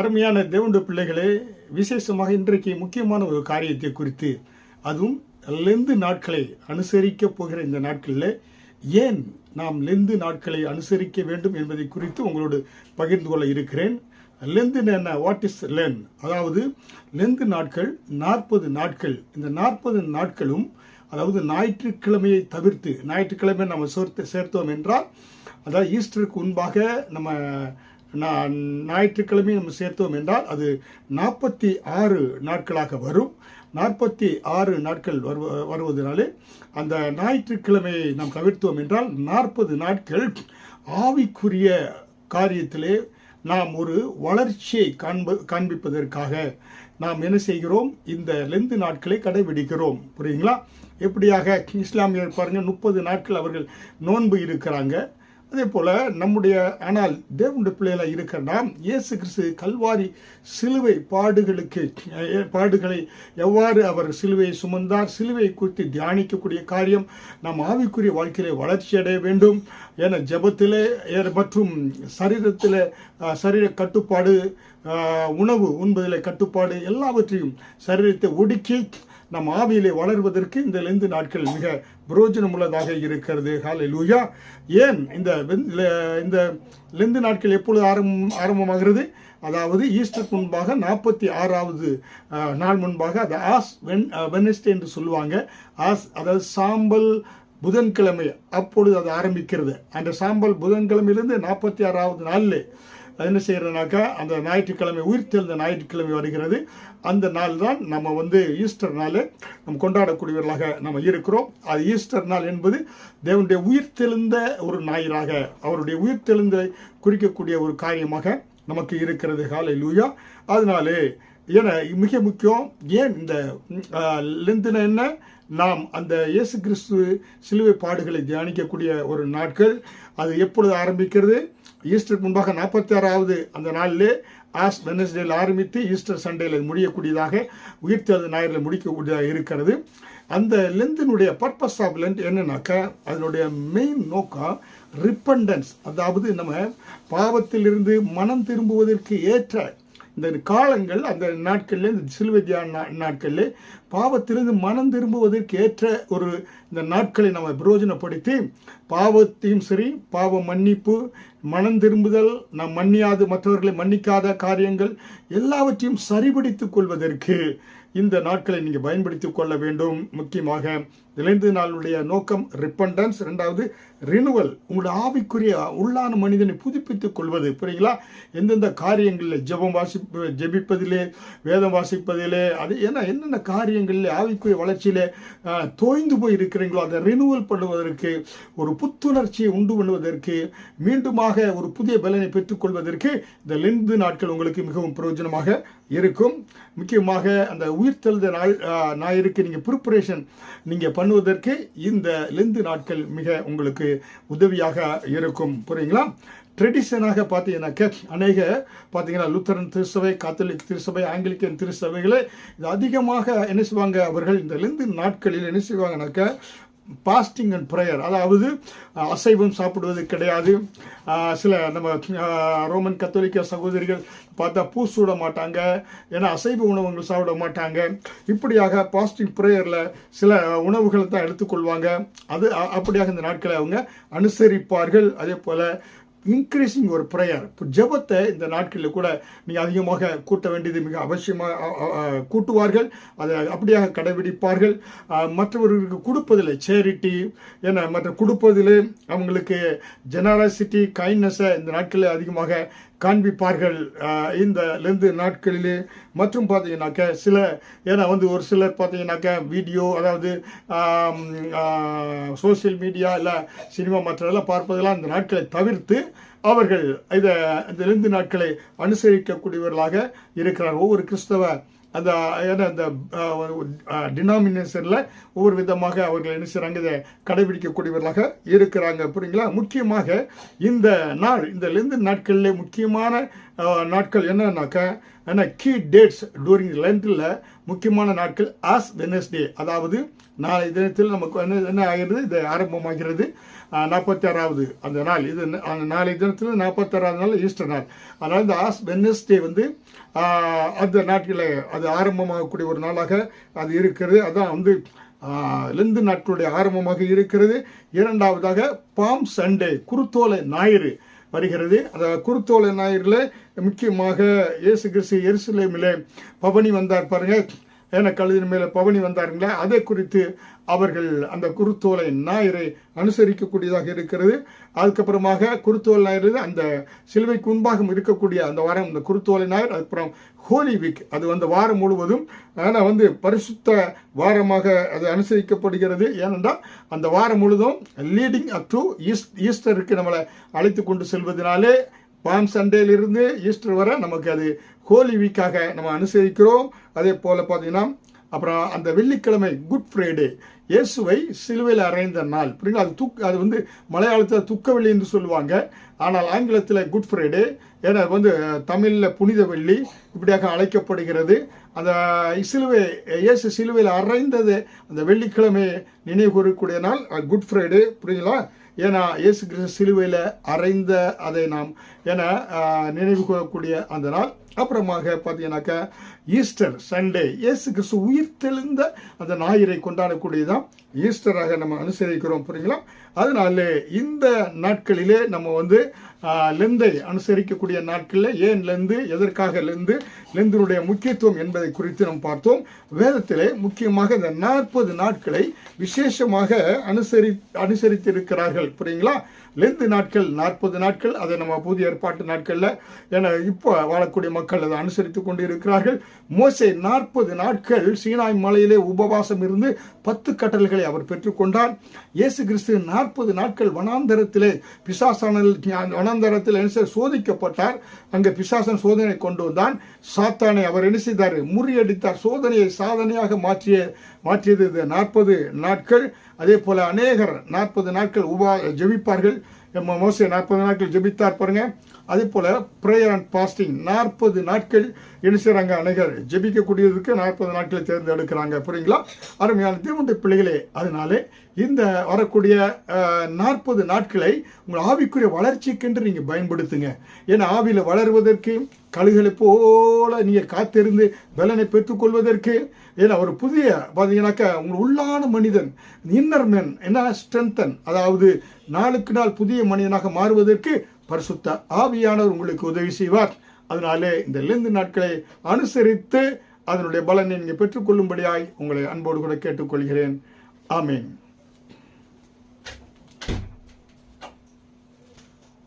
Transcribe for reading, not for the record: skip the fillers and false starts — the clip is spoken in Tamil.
அருமையான தேவனுடைய பிள்ளைகளே, விசேஷமாக இன்றைக்கு முக்கியமான ஒரு காரியத்தை குறித்து, அதுவும் லெந்து நாட்களை அனுசரிக்கப் போகிற இந்த நாட்களில் ஏன் நாம் லெந்து நாட்களை அனுசரிக்க வேண்டும் என்பதை குறித்து உங்களோடு பகிர்ந்து கொள்ள இருக்கிறேன். லெந்து என்ன? What is len? அதாவது லெந்து நாட்கள் 40 நாட்கள். இந்த 40 நாட்களும், அதாவது ஞாயிற்றுக்கிழமையை தவிர்த்து, ஞாயிற்றுக்கிழமை நம்ம சேர்த்தோம் என்றால், அதாவது ஈஸ்டருக்கு முன்பாக நம்ம ஞாயிற்றுக்கிழமை நம்ம சேர்த்தோம் என்றால் அது 46 நாட்களாக வரும். 46 நாட்கள் வருவதனாலே அந்த ஞாயிற்றுக்கிழமையை நாம் தவிர்த்தோம் என்றால் 40 நாட்கள் ஆவிக்குரிய காரியத்திலே நாம் ஒரு வளர்ச்சியை காண்பிப்பதற்காக நாம் என்ன செய்கிறோம்? இந்த லெந்து நாட்களை கடைபிடிக்கிறோம். புரியுங்களா? எப்படியாக இஸ்லாமியர் பாருங்க, 30 நாட்கள் அவர்கள் நோன்பு இருக்கிறாங்க. அதே போல நம்முடைய, ஆனால் தேவனுடைய பிள்ளைகளை இருக்கிற நாம் இயேசு கிறிஸ்து கல்வாரி சிலுவை பாடுகளை எவ்வாறு அவர் சிலுவையை சுமந்தார், சிலுவை குறித்து தியானிக்கக்கூடிய காரியம் நாம் ஆவிக்குரிய வாழ்க்கையிலே வளர்ச்சி அடைய வேண்டும் என ஜெபத்திலே மற்றும் சரீரத்தில் சரீர கட்டுப்பாடு, உணவு உண்பதிலே கட்டுப்பாடு, எல்லாவற்றையும் சரீரத்தை ஒடுக்கி நம் ஆவியிலே வளர்வதற்கு இந்த லெந்து நாட்கள் மிக பிரயோஜனம் உள்ளதாக இருக்கிறது. ஹல்லேலூயா. ஏன் இந்த லெந்து நாட்கள் எப்பொழுது ஆரம்பமாகிறது? அதாவது ஈஸ்டருக்கு முன்பாக 46வது நாள் முன்பாக, அது வெனஸ்டே என்று சொல்லுவாங்க. அதாவது சாம்பல் புதன்கிழமை, அப்பொழுது அது ஆரம்பிக்கிறது. அந்த சாம்பல் புதன்கிழமையிலிருந்து 46வது நாளில் என்ன செய்யறதுனாக்கா, அந்த ஞாயிற்றுக்கிழமை, உயிர்த்தெழுந்த ஞாயிற்றுக்கிழமை வருகிறது. அந்த நாள் தான் நம்ம ஈஸ்டர் நாள் நம்ம கொண்டாடக்கூடியவர்களாக நம்ம இருக்கிறோம். அது ஈஸ்டர் நாள் என்பது தேவனுடைய உயிர்த்தெழுந்த ஒரு ஞாயிறாக, அவருடைய உயிர்த்தெழுந்த குறிக்கக்கூடிய ஒரு காரியமாக நமக்கு இருக்கிறது. ஹல்லேலூயா. அதனாலே மிக முக்கியம். ஏன் இந்த லெந்துனா என்ன? நாம் அந்த இயேசு கிறிஸ்து சிலுவை பாடுகளை தியானிக்கக்கூடிய ஒரு நாட்கள். அது எப்பொழுது ஆரம்பிக்கிறது? ஈஸ்டருக்கு முன்பாக 46வது அந்த நாளிலே வெனஸ்டேயில் ஆரம்பித்து ஈஸ்டர் சண்டேயில் முடியக்கூடியதாக, உயிர்த்தெழுந்த ஞாயிறில் முடிக்கக்கூடியதாக இருக்கிறது. அந்த லெந்தினுடைய பர்பஸ் ஆஃப் லென்த் என்னன்னாக்கா, அதனுடைய மெயின் நோக்கம் ரிப்பண்டன்ஸ். அதாவது நம்ம பாவத்திலிருந்து மனம் திரும்புவதற்கு ஏற்ற இந்த காலங்கள், அந்த நாட்களில், இந்த சிலுவை தியான நாட்களில் பாவத்திலிருந்து மனம் திரும்புவதற்கு ஏற்ற ஒரு இந்த நாட்களை நம்ம பிரயோஜனப்படுத்தி, பாவத்தையும் சரி, பாவ மன்னிப்பு, மனம் திரும்புதல், நாம் மற்றவர்களை மன்னிக்காத காரியங்கள் எல்லாவற்றையும் சரிபடுத்திக் கொள்வதற்கு இந்த நாட்களை நீங்கள் பயன்படுத்திக் கொள்ள வேண்டும். முக்கியமாக லெந்து நாளுடைய நோக்கம் ரிப்பண்டன்ஸ். 2வது ரினுவல், உங்களுடைய ஆவிக்குரிய உள்ளான மனிதனை புதுப்பித்துக் கொள்வது. புரியுங்களா? எந்தெந்த காரியங்களில் ஜெபிப்பதிலே, வேதம் வாசிப்பதிலே, அது என்னென்ன காரியங்களில் ஆவிக்குரிய வளர்ச்சியிலே தோய்ந்து போய் இருக்கிறீங்களோ அதை ரினுவல் பண்ணுவதற்கு, ஒரு புத்துணர்ச்சியை உண்டு பண்ணுவதற்கு, மீண்டுமாக ஒரு புதிய பலனை பெற்றுக்கொள்வதற்கு இந்த லெந்து நாட்கள் உங்களுக்கு மிகவும் பிரயோஜனமாக இருக்கும். முக்கியமாக அந்த உயிர்த்தெழுந்த ஞாயிற்கு நீங்கள் ப்ரிப்பரேஷன் நீங்கள் பண்ணுவதற்கு இந்த லெந்து நாட்கள் மிக உங்களுக்கு உதவியாக இருக்கும். புரியுங்களா? ட்ரெடிஷனாக பார்த்தீங்கன்னாக்க பார்த்தீங்கன்னா லுத்தரன் திருச்சபை, காத்தலிக் திருச்சபை, ஆங்கிலிக்கன் திருச்சபைகளே இது அதிகமாக என்ன செய்வாங்க? அவர்கள் இந்த லெந்து நாட்களில் என்ன செய்வாங்கனாக்க பாஸ்டிங் அண்ட் ப்ரேயர், அதாவது அசைவம் சாப்பிடுவது கிடையாது. சில நம்ம ரோமன் கத்தோலிக்க சகோதரிகள் பார்த்தா பூசூட மாட்டாங்க, ஏன்னா அசைவ உணவுகள் சாப்பிட மாட்டாங்க. இப்படியாக பாஸ்டிங் ப்ரேயரில் சில உணவுகளை தான் எடுத்துக்கொள்வாங்க. அது அப்படியாக இந்த நாட்களை அவங்க அனுசரிப்பார்கள். அதே போல் இன்க்ரீஸிங் ஒரு ப்ரேயர், இப்போ ஜெபத்தை இந்த நாட்களில் கூட நீங்கள் அதிகமாக கூட்ட வேண்டியது மிக அவசியமாக கூட்டுவார்கள். அதை அப்படியாக கடைபிடிப்பார்கள். மற்றவர்களுக்கு கொடுப்பதில் சேரிட்டி, மற்ற கொடுப்பதில் அவங்களுக்கு ஜெனராசிட்டி, கைண்ட்னஸை இந்த நாட்களில் அதிகமாக காண்பிப்பார்கள் இந்த லெந்து நாட்களிலே. மற்றும் பார்த்தீங்கன்னாக்க ஒரு சிலர் பார்த்தீங்கன்னாக்க வீடியோ, அதாவது சோசியல் மீடியா இல்லை சினிமா மற்றதெல்லாம் பார்ப்பதெல்லாம் இந்த நாட்களை தவிர்த்து அவர்கள் இந்த லெந்து நாட்களை அனுசரிக்கக்கூடியவர்களாக இருக்கிறார். ஒவ்வொரு கிறிஸ்தவ அந்த டினாமினேஷனில் ஒவ்வொரு விதமாக அவர்கள் என்ன செய்கிறாங்க, இதை கடைபிடிக்கக்கூடியவர்களாக இருக்கிறாங்க. புரியுங்களா? முக்கியமாக இந்த லெந்து நாட்களில் முக்கியமான நாட்கள் என்னன்னாக்கா கீ டேட்ஸ் டூரிங் லென்த்தில் முக்கியமான நாட்கள் ஆஸ் வெனஸ்டே, அதாவது நாளை தினத்தில் நமக்கு என்ன ஆகிறது, இது ஆரம்பமாகிறது 46வது அந்த நாள். இது நாளை தினத்தில் 46வது நாள் ஈஸ்டர் நாள். அதனால் இந்த ஆஸ் வெனஸ்டே வந்து அந்த நாட்களில் அது ஆரம்பமாகக்கூடிய ஒரு நாளாக அது இருக்கிறது. அதான் லெந்து நாட்களுடைய ஆரம்பமாக இருக்கிறது. இரண்டாவதாக பாம் சண்டே, குருத்தோலை ஞாயிறு வருகிறது. அந்த குருத்தோலை ஞாயிறில் முக்கியமாக இயேசு கிறிஸ்து எருசலேமிலே பவனி வந்தார் பாருங்க, ஏன்னா கழுதின் மேலே பவனி வந்தாருங்களா, அதை குறித்து அவர்கள் அந்த குருத்தோலை ஞாயிறை அனுசரிக்கக்கூடியதாக இருக்கிறது. அதுக்கப்புறமாக குருத்தோலை ஞாயிறு அந்த சிலுவைக்கு முன்பாக இருக்கக்கூடிய அந்த வாரம் இந்த குருத்தோலை ஞாயிறு. அதுக்கப்புறம் ஹோலி வீக், அது வாரம் முழுவதும் ஆனால் பரிசுத்த வாரமாக அது அனுசரிக்கப்படுகிறது. ஏனென்றால் அந்த வாரம் முழுதும் லீடிங் அப் டு ஈஸ்டருக்கு நம்மளை அழைத்து கொண்டு செல்வதனாலே பாம் சண்டேலிருந்து ஈஸ்டர் வரை நமக்கு அது ஹோலி வீக்காக நம்ம அனுசரிக்கிறோம். அதே போல் பார்த்தீங்கன்னா அப்புறம் அந்த வெள்ளிக்கிழமை குட் ஃப்ரைடே, இயேசுவை சிலுவையில் அறைந்த நாள். புரியுங்களா, அது மலையாளத்தில் துக்க வெள்ளி என்று சொல்லுவாங்க, ஆனால் ஆங்கிலத்தில் குட் ஃப்ரைடே, ஏன்னா தமிழில் புனித வெள்ளி இப்படியாக அழைக்கப்படுகிறது. அந்த இயேசு சிலுவையில் அறைந்தது அந்த வெள்ளிக்கிழமை நினைவு கூறக்கூடிய நாள் குட் ஃப்ரைடே. புரியுங்களா, ஏன்னா இயேசு கிறிஸ்து சிலுவையில் அறைந்த அதை நாம் நினைவு கூறக்கூடிய அந்த நாள். அப்புறமாக பார்த்தீங்கன்னாக்கா ஈஸ்டர் சண்டே, இயேசு கிறிஸ்து உயிர் தெளிந்த அந்த ஞாயிறை கொண்டாடக்கூடியதான் ஈஸ்டராக நம்ம அனுசரிக்கிறோம். புரியுங்களா, அதனால இந்த நாட்களிலே நம்ம லெந்தை அனுசரிக்கக்கூடிய நாட்களில் ஏன் லெந்து, எதற்காக லெந்தினுடைய முக்கியத்துவம் என்பதை குறித்து நாம் பார்த்தோம். வேதத்திலே முக்கியமாக இந்த 40 நாட்களை விசேஷமாக அனுசரித்திருக்கிறார்கள். புரியுங்களா, லெந்து நாட்கள் 40 நாட்கள், அதை நம்ம புதிய ஏற்பாட்டு நாட்களில் இப்போ வாழக்கூடிய மக்கள் அதை அனுசரித்து கொண்டு இருக்கிறார்கள். மோசே 40 நாட்கள் சீனாய் மலையிலே உபவாசம் இருந்து 10 கட்டளைகளை அவர் பெற்றுக்கொண்டார். இயேசு கிறிஸ்து 40 நாட்கள் வனாந்தரத்திலே வனாந்தரத்தில் சோதிக்கப்பட்டார். அங்கே பிசாசன் சோதனை கொண்டு வந்தான். சாத்தானை அவர் என்ன செய்தார், முறியடித்தார். சோதனையை சாதனையாக மாற்றியது இந்த 40 நாட்கள். அதே போல அநேகர் 40 நாட்கள் ஜெபிப்பார்கள். மோசே 40 நாட்கள் ஜெபித்தார் பாருங்க. அதே போல ப்ரேயர் அண்ட் பாஸ்டிங் 40 நாட்கள் என்ன செய்யறாங்க, அநேகர் ஜெபிக்கக்கூடியதுக்கு 40 நாட்களை தேர்ந்தெடுக்கிறாங்க. புரியுங்களா, அருமையான தேவனுடைய பிள்ளைகளே, அதனாலே இந்த வரக்கூடிய 40 நாட்களை உங்கள் ஆவிக்குரிய வளர்ச்சிக்கென்று நீங்கள் பயன்படுத்துங்க. ஏன்னா ஆவியில் வளருவதற்கு கழுகளை போல நீங்கள் காத்திருந்து பலனை பெற்றுக்கொள்வதற்கு, ஏன்னா ஒரு புதிய பார்த்தீங்கன்னாக்கா உங்கள் உள்ளான மனிதன் இன்னர் மேன் ஸ்ட்ரென்தன், அதாவது நாளுக்கு நாள் புதிய மனிதனாக மாறுவதற்கு பரிசுத்த ஆவியானவர் உங்களுக்கு உதவி செய்வார். அதனாலே இந்த லெந்து நாட்களை அனுசரித்து அதனுடைய பலனை நீங்கள் பெற்றுக்கொள்ளும்படியாய் உங்களை அன்போடு கூட கேட்டுக்கொள்கிறேன். ஆமேன்.